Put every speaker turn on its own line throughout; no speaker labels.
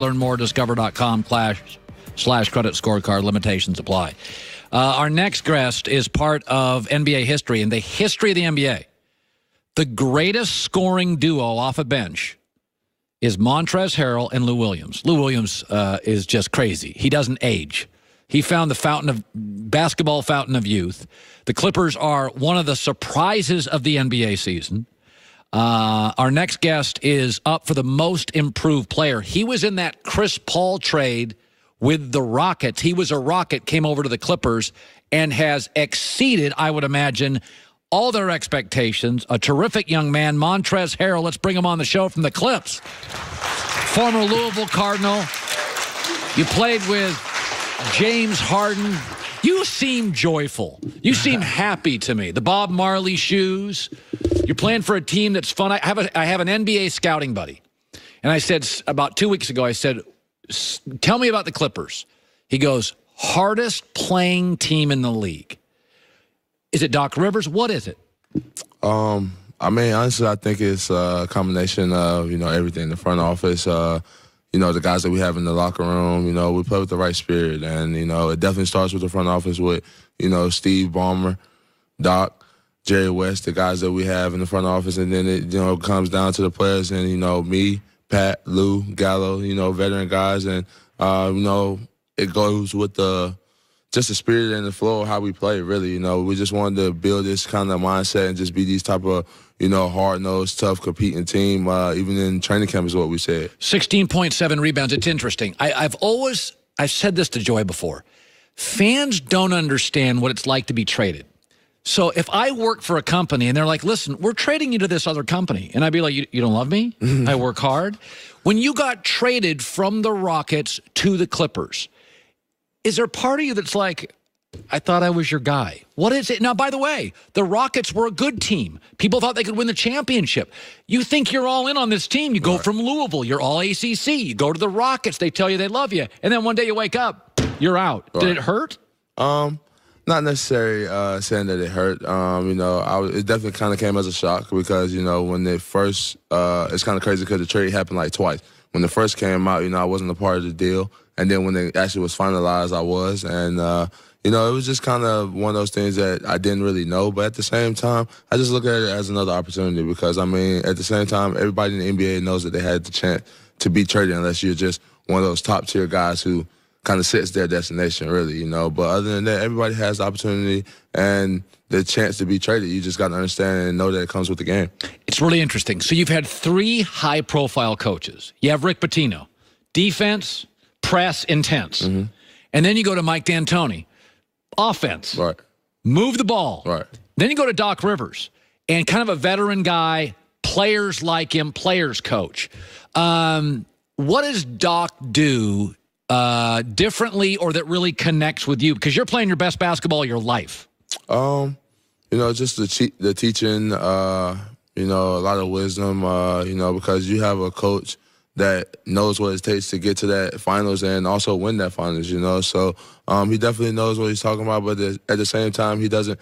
Learn more, discover.com/credit scorecard. Limitations apply. Our next guest is part of NBA history. In the history of the NBA, the greatest scoring duo off a bench is Montrezl Harrell and Lou Williams. Lou Williams is just crazy. He doesn't age. He found the basketball fountain of youth. The Clippers are one of the surprises of the NBA season. Our next guest is up for the most improved player. He was in that Chris Paul trade with the Rockets. He was a Rocket, came over to the Clippers, and has exceeded, I would imagine, all their expectations. A terrific young man, Montrezl Harrell. Let's bring him on the show from the Clips. Former Louisville Cardinal. You played with James Harden. You seem joyful. You seem happy to me. The Bob Marley shoes. You're playing for a team that's fun. I have an NBA scouting buddy. And I said, about 2 weeks ago, I said, tell me about the Clippers. He goes, hardest playing team in the league. Is it Doc Rivers? What is it?
I mean, honestly, I think it's a combination of, everything. The front office, the guys that we have in the locker room, we play with the right spirit. And, it definitely starts with the front office with, Steve Ballmer, Doc, Jerry West, the guys that we have in the front office. And then it, comes down to the players and, me, Pat, Lou, Gallo, veteran guys. And, it goes with just the spirit and the flow of how we play, really. We just wanted to build this kind of mindset and just be these type of, hard-nosed, tough, competing team. Even in training camp is what we said.
16.7 rebounds. It's interesting. I've said this to Joy before. Fans don't understand what it's like to be traded. So if I work for a company and they're like, listen, we're trading you to this other company. And I'd be like, you don't love me? I work hard. When you got traded from the Rockets to the Clippers, is there part of you that's like, I thought I was your guy? What is it? Now, by the way, the Rockets were a good team. People thought they could win the championship. You think you're all in on this team. You go from Louisville. You're all ACC. You go to the Rockets. They tell you they love you. And then one day you wake up, you're out. Did it hurt?
Not necessarily saying that it hurt. It definitely kind of came as a shock because, when it first, it's kind of crazy because the trade happened like twice. When it first came out, I wasn't a part of the deal. And then when it actually was finalized, I was. And, it was just kind of one of those things that I didn't really know. But at the same time, I just look at it as another opportunity because, at the same time, everybody in the NBA knows that they had the chance to be traded unless you're just one of those top-tier guys who kind of sets their destination, really, But other than that, everybody has the opportunity and the chance to be traded. You just got to understand and know that it comes with the game.
It's really interesting. So you've had 3 high-profile coaches. You have Rick Pitino, defense, press, intense. Mm-hmm. And then you go to Mike D'Antoni, offense,
right?
Move the ball.
Right.
Then you go to Doc Rivers, and kind of a veteran guy, players like him, players coach. What does Doc do differently or that really connects with you? Because you're playing your best basketball of your life.
Just the teaching, a lot of wisdom, because you have a coach that knows what it takes to get to that finals and also win that finals, So he definitely knows what he's talking about, but at the same time, he doesn't,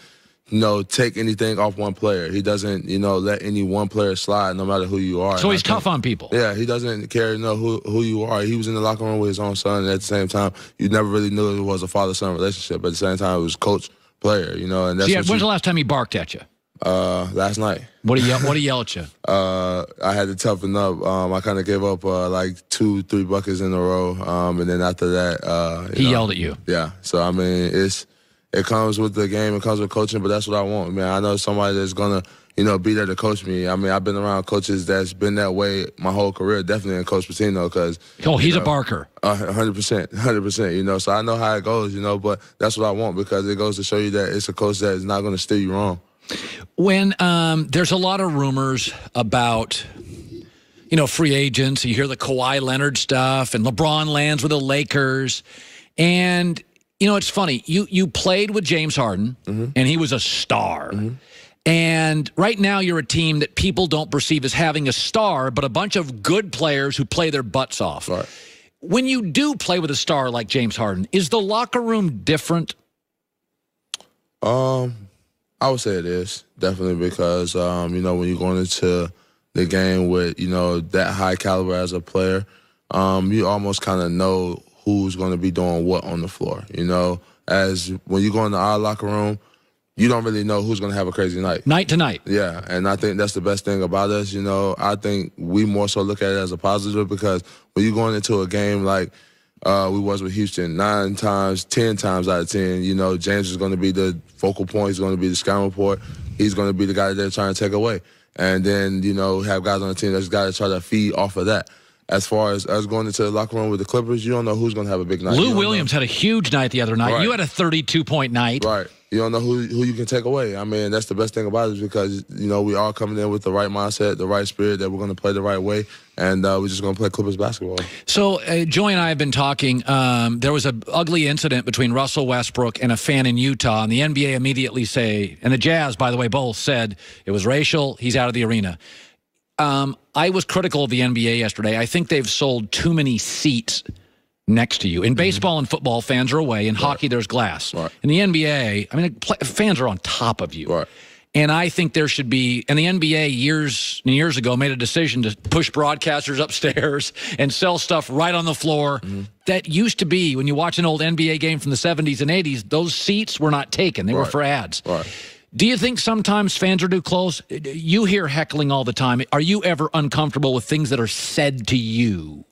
take anything off one player. He doesn't, let any one player slide no matter who you are.
So he's tough on people.
Yeah, he doesn't care, who you are. He was in the locker room with his own son, and at the same time, you never really knew it was a father-son relationship. At the same time, it was coach-player, and that's
when's the last time he barked at you?
Last night.
What did he yell at you?
I had to toughen up. I kind of gave up 2-3 buckets in a row, and then after that,
he yelled at you.
Yeah. So it comes with the game. It comes with coaching, but that's what I want, man. I know somebody that's gonna, be there to coach me. I've been around coaches that's been that way my whole career. Definitely in Coach Pitino, because
he's a barker.
100%. So I know how it goes. But that's what I want because it goes to show you that it's a coach that is not going to steer you wrong.
When there's a lot of rumors about, free agents, you hear the Kawhi Leonard stuff, and LeBron lands with the Lakers. And, it's funny. You played with James Harden, and he was a star. Mm-hmm. And right now you're a team that people don't perceive as having a star, but a bunch of good players who play their butts off.
Right.
When you do play with a star like James Harden, is the locker room different?
I would say it is, definitely, because, when you're going into the game with, that high caliber as a player, you almost kind of know who's going to be doing what on the floor. You know, as when you go into our locker room, you don't really know who's going to have a crazy night.
Night to night.
Yeah, and I think that's the best thing about us. You know, I think we more so look at it as a positive because when you're going into a game like we was with Houston 9 times, 10 times out of 10, you know, James is going to be the focal point. He's going to be the scouting report. He's going to be the guy that they're trying to take away. And then, you know, have guys on the team that's got to try to feed off of that. As far as us going into the locker room with the Clippers, you don't know who's going to have a big night.
Lou Williams had a huge night the other night.
Right.
You had a 32-point night.
Right. You don't know who you can take away. I mean, that's the best thing about it is because, you know, we are coming in with the right mindset, the right spirit, that we're going to play the right way, and we're just going to play Clippers basketball.
So, Joey and I have been talking. There was an ugly incident between Russell Westbrook and a fan in Utah, and the NBA immediately say, and the Jazz, by the way, both said it was racial, he's out of the arena. I was critical of the NBA yesterday. I think they've sold too many seats next to you. In baseball and football, fans are away. In hockey, there's glass.
Right.
In the NBA, I mean, fans are on top of you.
Right.
And I think there should be, and the NBA years and years ago made a decision to push broadcasters upstairs and sell stuff right on the floor. That used to be, when you watch an old NBA game from the 70s and 80s, those seats were not taken. They were for ads.
Right.
Do you think sometimes fans are too close? You hear heckling all the time. Are you ever uncomfortable with things that are said to you?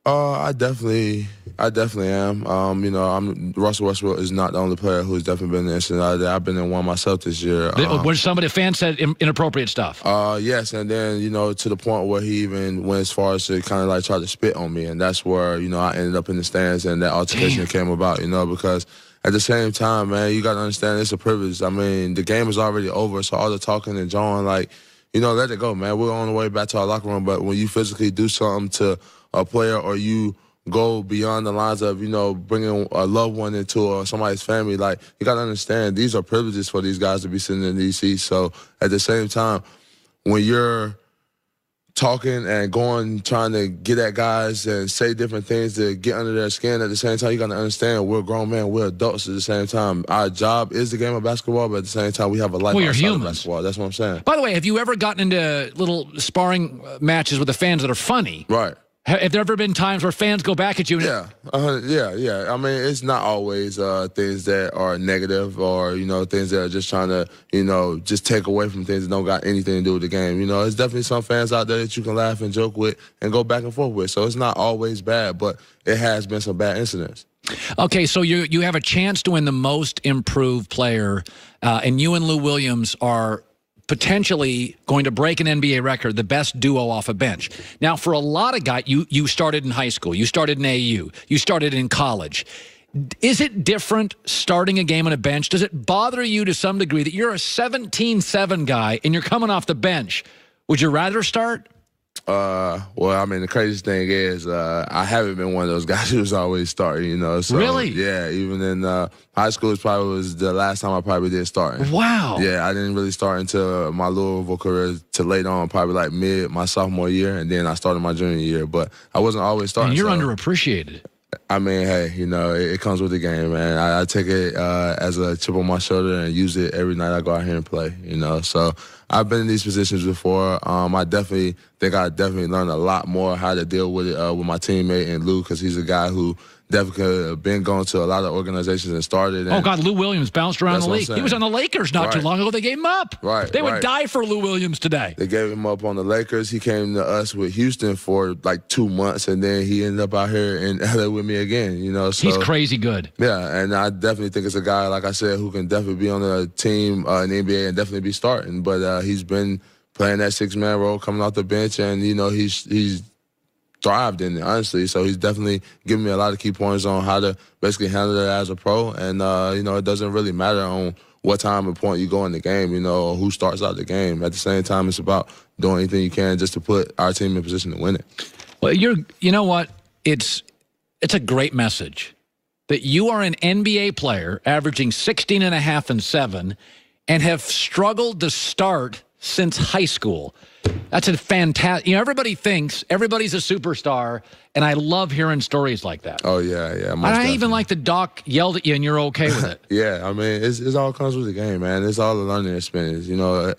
I definitely am. You know, Russell Westbrook is not the only player who's definitely been in the incident out there. I've been in one myself this year.
When a fan said inappropriate stuff?
Yes, and then, you know, to the point where he even went as far as to kind of like try to spit on me, and that's where, you know, I ended up in the stands and that altercation came about, you know, because at the same time, man, you got to understand it's a privilege. I mean, the game is already over, so all the talking and jawing, like, you know, let it go, man. We're on the way back to our locker room, but when you physically do something to a player or you go beyond the lines of, you know, bringing a loved one into somebody's family, like, you got to understand these are privileges for these guys to be sitting in these seats. So at the same time, when you're talking and trying to get at guys and say different things to get under their skin, at the same time, you got to understand we're grown men, we're adults at the same time. Our job is the game of basketball, but at the same time, we have a life outside of basketball. That's what I'm saying.
By the way, have you ever gotten into little sparring matches with the fans that are funny?
Right.
Have there ever been times where fans go back at you?
Yeah. I mean, it's not always things that are negative or, you know, things that are just trying to, you know, just take away from things that don't got anything to do with the game. You know, there's definitely some fans out there that you can laugh and joke with and go back and forth with. So it's not always bad, but it has been some bad incidents.
Okay, so you have a chance to win the most improved player, and you and Lou Williams are potentially going to break an NBA record, the best duo off a bench. Now, for a lot of guys, you started in high school, you started in AU, you started in college. Is it different starting a game on a bench? Does it bother you to some degree that you're a 17-7 guy and you're coming off the bench? Would you rather start?
Well, I mean, the craziest thing is I haven't been one of those guys who's always starting, you know. So,
really?
Yeah, even in high school, was the last time I probably did starting.
Wow.
Yeah, I didn't really start until my Louisville career to late on, probably like my sophomore year, and then I started my junior year. But I wasn't always starting.
And you're underappreciated.
I mean, hey, you know, it comes with the game, man. I take it as a chip on my shoulder and use it every night I go out here and play, you know. So I've been in these positions before. I definitely think I learned a lot more how to deal with it with my teammate and Lou, because he's a guy who definitely been going to a lot of organizations and started. And
oh, God, Lou Williams bounced around the league. He was on the Lakers not too long ago. They gave him up.
Right.
They would die for Lou Williams today.
They gave him up on the Lakers. He came to us with Houston for like 2 months, and then he ended up out here in LA with me again, you know. So,
he's crazy good.
Yeah, and I definitely think it's a guy, like I said, who can definitely be on a team in the NBA and definitely be starting. But he's been playing that 6-man role coming off the bench, and, you know, he's thrived in it, honestly. So he's definitely given me a lot of key points on how to basically handle it as a pro. And, you know, it doesn't really matter on what time and point you go in the game, you know, or who starts out the game. At the same time, it's about doing anything you can just to put our team in position to win it.
Well, you know what? It's a great message that you are an NBA player averaging 16.5 and 7 and have struggled to start since high school. That's a fantastic. Everybody thinks everybody's a superstar, and I love hearing stories like that.
Oh yeah.
And I even like the doc yelled at you, and you're okay with it.
Yeah, I mean, it's all comes with the game, man. It's all a learning experience.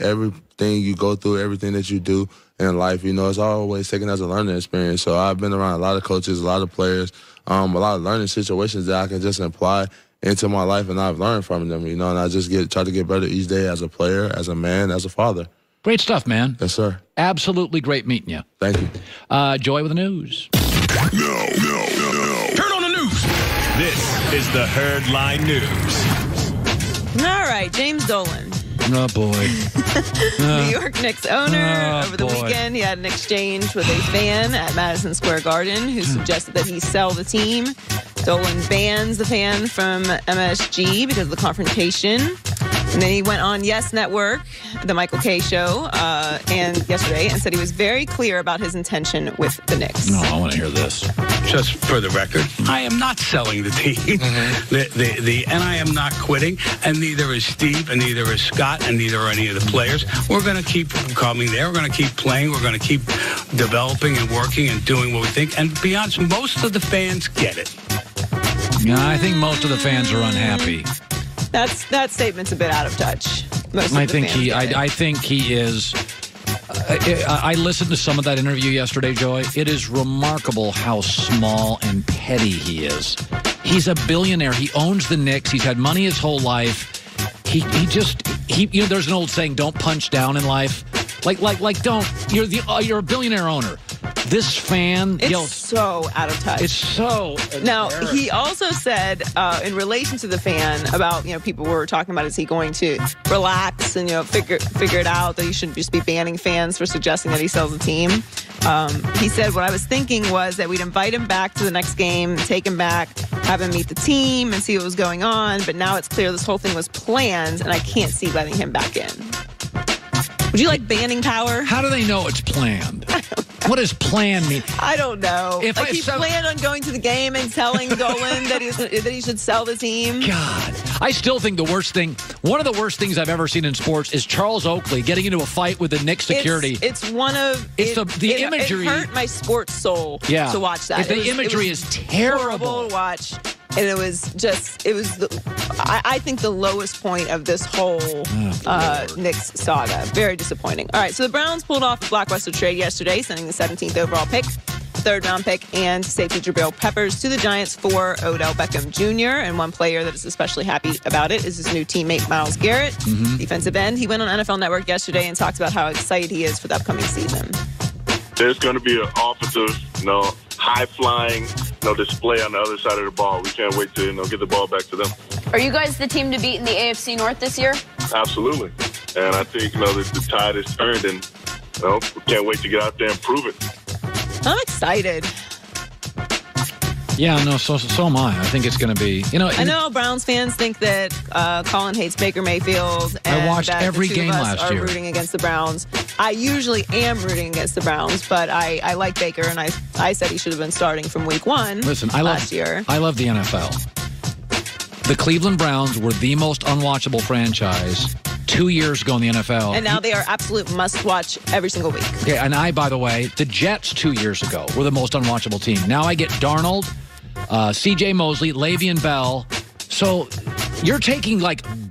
Everything you go through, everything that you do in life, it's always taken as a learning experience. So I've been around a lot of coaches, a lot of players, a lot of learning situations that I can just apply into my life, and I've learned from them, and I just try to get better each day as a player, as a man, as a father.
Great stuff, man.
Yes, sir.
Absolutely great meeting you.
Thank you.
Joy with the news.
No. Turn on the news. This is the Herdline News.
All right, James Dolan.
Oh, boy.
New York Knicks owner. Over the weekend, he had an exchange with a fan at Madison Square Garden who suggested that he sell the team. Dolan bans the fan from MSG because of the confrontation. And then he went on Yes Network, the Michael Kay show, and yesterday, and said he was very clear about his intention with the Knicks.
No, I want to hear this.
Just for the record, I am not selling the team, and I am not quitting, and neither is Steve, and neither is Scott, and neither are any of the players. We're going to keep coming there. We're going to keep playing. We're going to keep developing and working and doing what we think. And to be honest, most of the fans get it.
Yeah, I think most of the fans are unhappy.
That statement's a bit out of touch.
I think he is. I listened to some of that interview yesterday, Joy. It is remarkable how small and petty he is. He's a billionaire. He owns the Knicks. He's had money his whole life. He there's an old saying, don't punch down in life. Like don't. You're a billionaire owner. This fan
It's so out of touch.
It's so.
Now, he also said, in relation to the fan, about, people were talking about, is he going to relax and, figure it out that he shouldn't just be banning fans for suggesting that he sells the team. He said, what I was thinking was that we'd invite him back to the next game, take him back, have him meet the team and see what was going on. But now it's clear this whole thing was planned, and I can't see letting him back in. Would you like banning power?
How do they know it's planned? What does plan mean?
I don't know.
If
he planned on going to the game and telling Dolan that he should sell the team.
God, I still think one of the worst things I've ever seen in sports is Charles Oakley getting into a fight with the Knicks security.
It's one of
the imagery.
It hurt my sports soul to watch that.
The imagery is terrible.
Horrible to watch. And I think the lowest point of this whole Knicks saga. Very disappointing. All right, so the Browns pulled off a blockbuster trade yesterday, sending the 17th overall pick, third-round pick, and safety Jabril Peppers to the Giants for Odell Beckham Jr. And one player that is especially happy about it is his new teammate, Myles Garrett, defensive end. He went on NFL Network yesterday and talked about how excited he is for the upcoming season.
There's going to be an offensive, high-flying, display on the other side of the ball. We can't wait to, get the ball back to them.
Are you guys the team to beat in the AFC North this year?
Absolutely. And I think, the tide is turned, and, we can't wait to get out there and prove it.
I'm excited.
Yeah, no, so am I. I think it's going to be,
I know Browns fans think that Colin hates Baker Mayfield. And
I watched
that
every
the two
game
of us
last
are
year.
Rooting against the Browns. I usually am rooting against the Browns, but I like Baker, and I said he should have been starting from week one.
Listen,
last year.
I love the NFL. The Cleveland Browns were the most unwatchable franchise 2 years ago in the NFL.
And now they are absolute must-watch every single week.
Okay, and by the way, the Jets 2 years ago were the most unwatchable team. Now I get Darnold, C.J. Mosley, Le'Veon Bell. So you're taking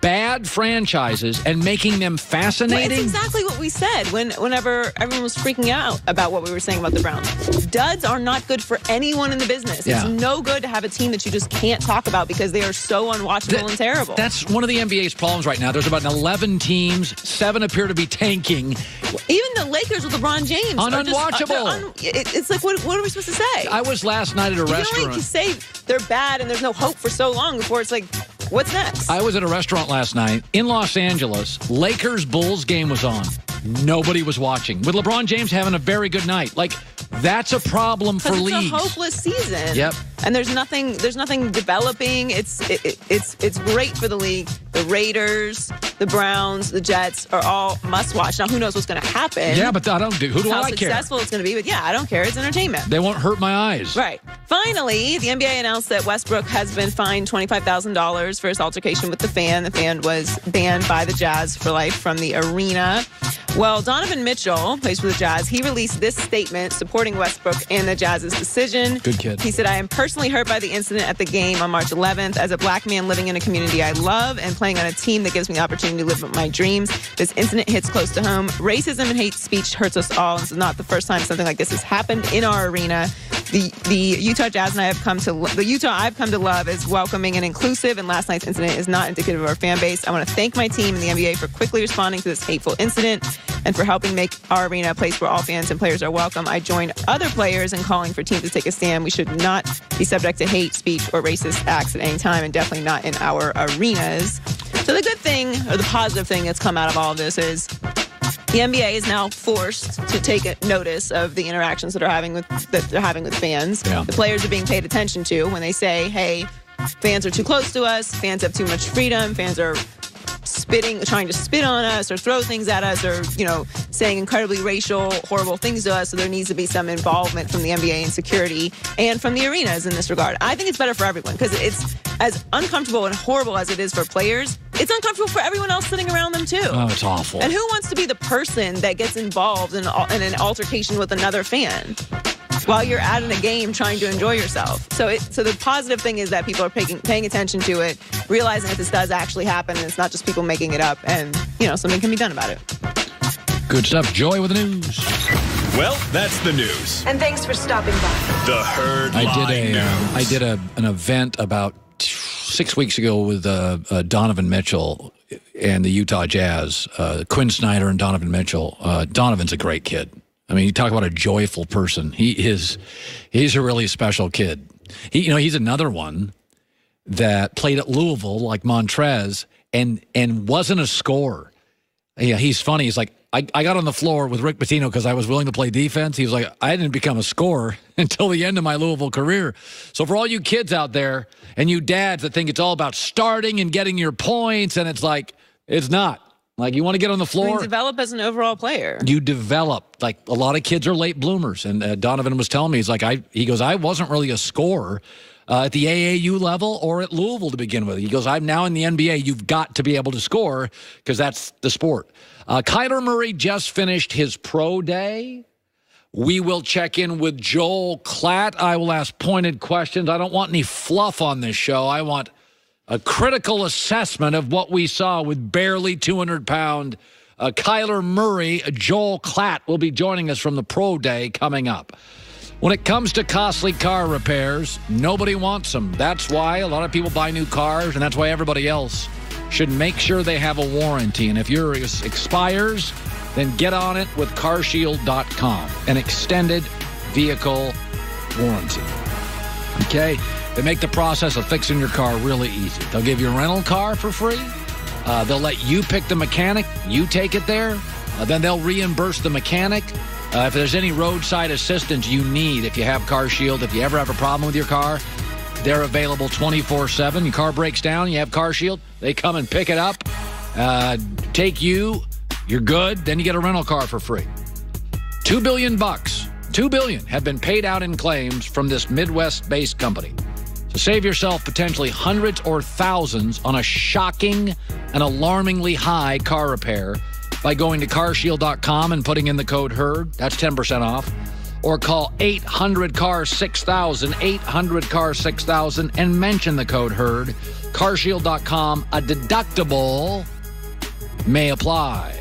bad franchises and making them fascinating.
Well, it's exactly what we said whenever everyone was freaking out about what we were saying about the Browns. Duds are not good for anyone in the business.
Yeah.
It's no good to have a team that you just can't talk about because they are so unwatchable and terrible.
That's one of the NBA's problems right now. There's about 11 teams. 7 appear to be tanking.
Even the Lakers with LeBron James
unwatchable.
It's like, what are we supposed to say?
I was last night at a restaurant.
You can only say they're bad and there's no hope for so long before it's like, what's next?
I was at a restaurant last night in Los Angeles. Lakers-Bulls game was on. Nobody was watching. With LeBron James having a very good night. That's a problem for leagues.
It's a hopeless season.
Yep.
And there's nothing developing. It's great for the league. The Raiders, the Browns, the Jets are all must watch. Now who knows what's going to happen?
Yeah, but who do
how
I care?
How successful it's going to be, but yeah, I don't care. It's entertainment.
They won't hurt my eyes.
Right. Finally, the NBA announced that Westbrook has been fined $25,000 for his altercation with the fan. The fan was banned by the Jazz for life from the arena. Well, Donovan Mitchell plays for the Jazz. He released this statement supporting Westbrook and the Jazz's decision.
Good kid.
He said, I am personally hurt by the incident at the game on March 11th. As a black man living in a community I love and playing on a team that gives me the opportunity to live my dreams, this incident hits close to home. Racism and hate speech hurts us all. This is not the first time something like this has happened in our arena. The Utah Jazz and I have come to love is welcoming and inclusive, and last night's incident is not indicative of our fan base. I want to thank my team and the NBA for quickly responding to this hateful incident and for helping make our arena a place where all fans and players are welcome. I join other players in calling for teams to take a stand. We should not be subject to hate speech or racist acts at any time, and definitely not in our arenas. So the good thing, or the positive thing that's come out of all of this is the NBA is now forced to take notice of the interactions that they're having with fans.
Yeah.
The players are being paid attention to when they say, hey, fans are too close to us, fans have too much freedom, fans are trying to spit on us or throw things at us or, saying incredibly racial, horrible things to us. So there needs to be some involvement from the NBA and security and from the arenas in this regard. I think it's better for everyone because it's as uncomfortable and horrible as it is for players. It's uncomfortable for everyone else sitting around them, too.
Oh, it's awful.
And who wants to be the person that gets involved in an altercation with another fan while you're out in a game trying to enjoy yourself? So the positive thing is that people are paying attention to it, realizing that this does actually happen, and it's not just people making it up, and, something can be done about it.
Good stuff. Joy with the news.
Well, that's the news.
And thanks for stopping by.
The Herd Line News.
I did an event about 6 weeks ago with Donovan Mitchell and the Utah Jazz. Quinn Snyder and Donovan Mitchell. Donovan's a great kid. I mean, you talk about a joyful person. He's a really special kid. He's another one that played at Louisville like Montrez and wasn't a scorer. Yeah, he's funny. He's like, I got on the floor with Rick Pitino because I was willing to play defense. He was like, I didn't become a scorer until the end of my Louisville career. So for all you kids out there and you dads that think it's all about starting and getting your points, and it's like, it's not. Like, you want to get on the floor.
You develop as an overall player.
You develop. Like, a lot of kids are late bloomers. And Donovan was telling me, he's like, he goes, I wasn't really a scorer at the AAU level or at Louisville to begin with. He goes, I'm now in the NBA. You've got to be able to score because that's the sport. Kyler Murray just finished his pro day. We will check in with Joel Klatt. I will ask pointed questions. I don't want any fluff on this show. I want a critical assessment of what we saw with barely 200-pound Kyler Murray. Joel Klatt will be joining us from the pro day coming up. When it comes to costly car repairs, nobody wants them. That's why a lot of people buy new cars, and that's why everybody else should make sure they have a warranty. And if yours expires, then get on it with CarShield.com, an extended vehicle warranty. Okay? They make the process of fixing your car really easy. They'll give you a rental car for free. They'll let you pick the mechanic. You take it there. Then they'll reimburse the mechanic. If there's any roadside assistance you need, if you have CarShield, if you ever have a problem with your car, they're available 24/7. Your car breaks down, you have CarShield, they come and pick it up, take you, you're good, then you get a rental car for free. $2 billion. $2 billion have been paid out in claims from this Midwest-based company. So save yourself potentially hundreds or thousands on a shocking and alarmingly high car repair by going to carshield.com and putting in the code HERD. That's 10% off. Or call 800-CAR-6000, 800-CAR-6000, and mention the code HERD. Carshield.com, a deductible may apply.